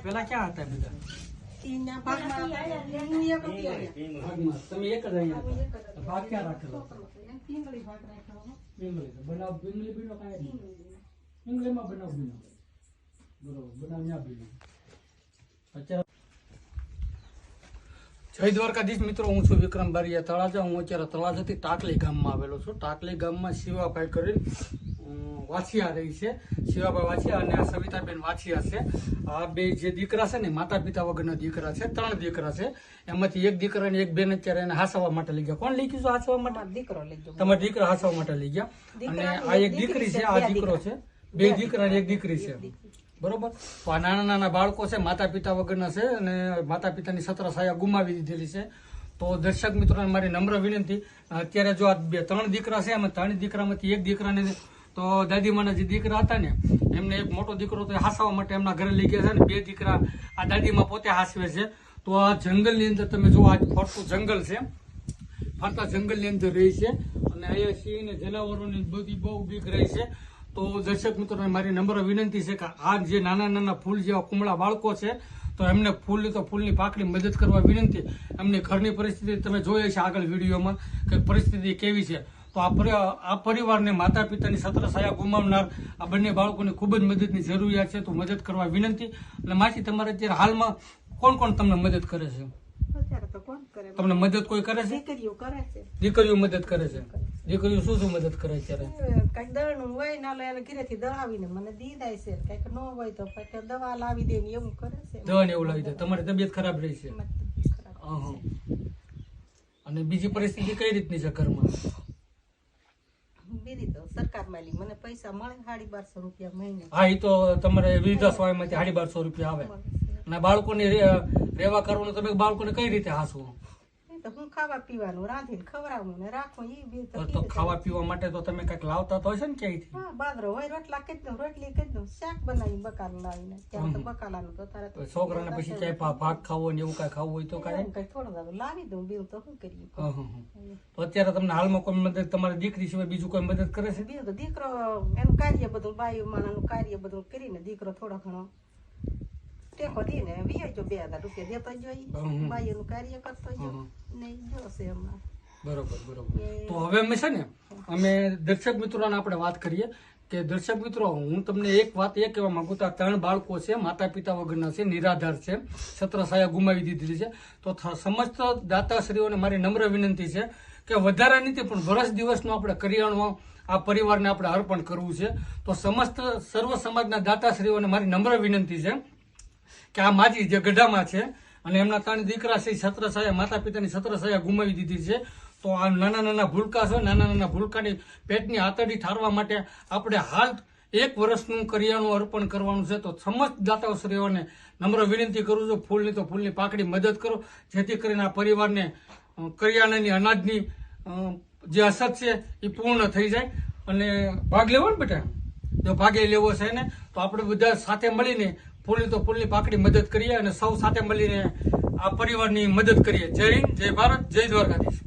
પેલા ક્યાં હતા બધા? ભાગમાં તમે એક જ અહીંયા ભાગ ક્યાં રાખેલો? પીંગળી ભાગ રાખ્યો. પીંગળી બનાવ પીંગળી બીનો કાંઈ નહીં. પીંગળીમાં બનાવ બીનો બરોબર બનાવ ન્યા બીનો. અત્યારે જય દ્વારકાધીશ મિત્રો, હું છું વિક્રમ બારિયા તળાજા. હું અત્યારે તળાજાથી ટાકલી ગામમાં આવેલો છું. ટાકલી ગામમાં શિવાભાઈ કરીને વાછિયા રહી છે. શિવાભાઈ વાછિયા અને આ સવિતાબેન વાછિયા છે. આ બે જે દીકરા છે ને માતા પિતા વગરના દીકરા છે. 3 દીકરા છે. એમાંથી એક દીકરા અને એક બેન અત્યારે એને હાસવા માટે લઈ ગયા. કોણ લઈ ગયું હાસવા માટે? દીકરો લઈ ગયો. તમારા દીકરા હાસવા માટે લઈ ગયા. અને આ એક દીકરી છે, આ દીકરો છે. 2 દીકરા અને 1 દીકરી છે. બરોબર. તો આ નાના નાના બાળકો છે, માતા પિતા વગરના છે અને માતા પિતાની સત્ર છાયા ગુમાવી દીધેલી છે. તો દર્શક મિત્રોને મારી નમ્ર વિનંતી, અત્યારે જો આ 3 દીકરા છે, એમાં 3 દીકરામાંથી 1 દીકરાને તો દાદીમાના જે દીકરા હતા ને એમને એક મોટો દીકરો તો હાસવા માટે એમના ઘરે લઈ ગયા છે ને 2 દીકરા આ દાદીમાં પોતે હાસવે છે. તો આ જંગલની અંદર તમે જો આ ફરતું જંગલ છે, ફરતા જંગલની અંદર રહી છે અને અહીંયા સિંહ ને જનાવરોની બધી બહુ બીક રહી છે. તો દર્શક મિત્રોને મારી નમ્ર વિનંતી છે કે આ જે નાના નાના ફૂલ જેવા કુમળા બાળકો છે તો એમને ફૂલની પાકડી મદદ કરવા વિનંતી. એમની ઘરની પરિસ્થિતિ તમે જોઈ છે આગળ વિડીયોમાં કે પરિસ્થિતિ કેવી છે. તો આ પરિવારને માતા પિતાની સત્ર છાયા ગુમાવનાર આ બંને બાળકોને ખૂબ જ મદદની જરૂરિયાત છે. તો મદદ કરવા વિનંતી. અને માસી, તમારે અત્યારે હાલમાં કોણ કોણ તમને મદદ કરે છે? તમને મદદ કોઈ કરે છે? દીકરીઓ મદદ કરે છે. દીકરીઓ શું મદદ કરે અત્યારે? કઈક દળનું હોય ના લે એને ઘરેથી દળાવીને મને દી દે છે. કઈક ન હોય તો કઈક દવા લાવી દે ને એવું કરે છે. દવા ને એવું લાવી દે. તમારી તબિયત ખરાબ રહી છે? અને બીજી પરિસ્થિતિ કઈ રીતની છે ઘરમાં? બીજી તો સરકાર માલી મને પૈસા મળે 1250 રૂપિયા મહિને. હા, એ તો તમારે વૃદ્ધાશ્રમ માંથી 1250 રૂપિયા આવે. અને બાળકોને રેવા કરવાનું તમે બાળકોને કઈ રીતે હાસવું? હું ખાવા પીવાનું રાંધીને ખવડાવું ને રાખું. તો ખાવા પીવા માટે તો તમે કઈક લાવતા તો હશે ને ક્યાંયથી? હા, બાજરો હોય, રોટલા કરી દઉં, રોટલી કરી દઉં, શાક બનાવી બકાલું લાવીને. ત્યાં તો બકાલાનું તો તારે છોકરાને પછી ક્યાંય ભાગ ખાવો ને એવું કઈ ખાવું હોય તો કઈ થોડું લાવી દઉં બીજું તો શું કરીએ. તો અત્યારે તમને હાલમાં કોઈ મદદ તમારી દીકરી સિવાય બીજું કોઈ મદદ કરે છે? બીજું તો દીકરો એનું કાર્ય બધું બાયુ માણાનું કાર્ય બધું કરીને દીકરો થોડો ઘણો ટેકો દઈને વીજો 2000 રૂપિયા દેતો જોઈએ. બાયુનું કાર્ય કરતો જો નહીં જોશે હમણાં. બરોબર. તો હવે અમે છે ને અમે દર્શક મિત્રોને આપણે વાત કરીએ કે દર્શક મિત્રો, હું તમને એક વાત એ કહેવા માંગુ તો 3 બાળકો છે, માતા પિતા વગરના છે, નિરાધાર છે, સત્ર છાયા ગુમાવી દીધેલી છે. તો સમસ્ત દાતાશ્રીઓને મારી નમ્ર વિનંતી છે કે વધારે નથી પણ વર્ષ દિવસનું આપણે કરિયાણું આ પરિવારને આપણે અર્પણ કરવું છે. તો સમસ્ત સર્વ સમાજના દાતાશ્રીઓને મારી નમ્ર વિનંતી છે કે આ માજી જે ગઢામાં છે અને એમના 3 દીકરા છે, સત્ર છાયા માતા પિતાની સત્ર છાયા ગુમાવી દીધી છે. તો આ નાના નાના ભૂલકા છે, નાના નાના ભૂલકાની પેટની આતરડી ઠારવા માટે આપણે હાલ 1 વર્ષનું કરિયાણું અર્પણ કરવાનું છે. તો સમસ્ત દાતાશ્રીઓને નમ્ર વિનંતી કરું છું, ફૂલની તો ફૂલની પાકડી મદદ કરો જેથી કરીને આ પરિવારને કરિયાણાની અનાજની જે અછત છે એ પૂર્ણ થઈ જાય. અને ભાગ લેવો ને બેટા, જો ભાગે લેવો છે ને તો આપણે બધા સાથે મળીને ફૂલની તો ફૂલની પાકડી મદદ કરીએ અને સૌ સાથે મળીને આ પરિવારની મદદ કરીએ. જય હિન્દ, જય ભારત, જય દ્વારકાધીશ.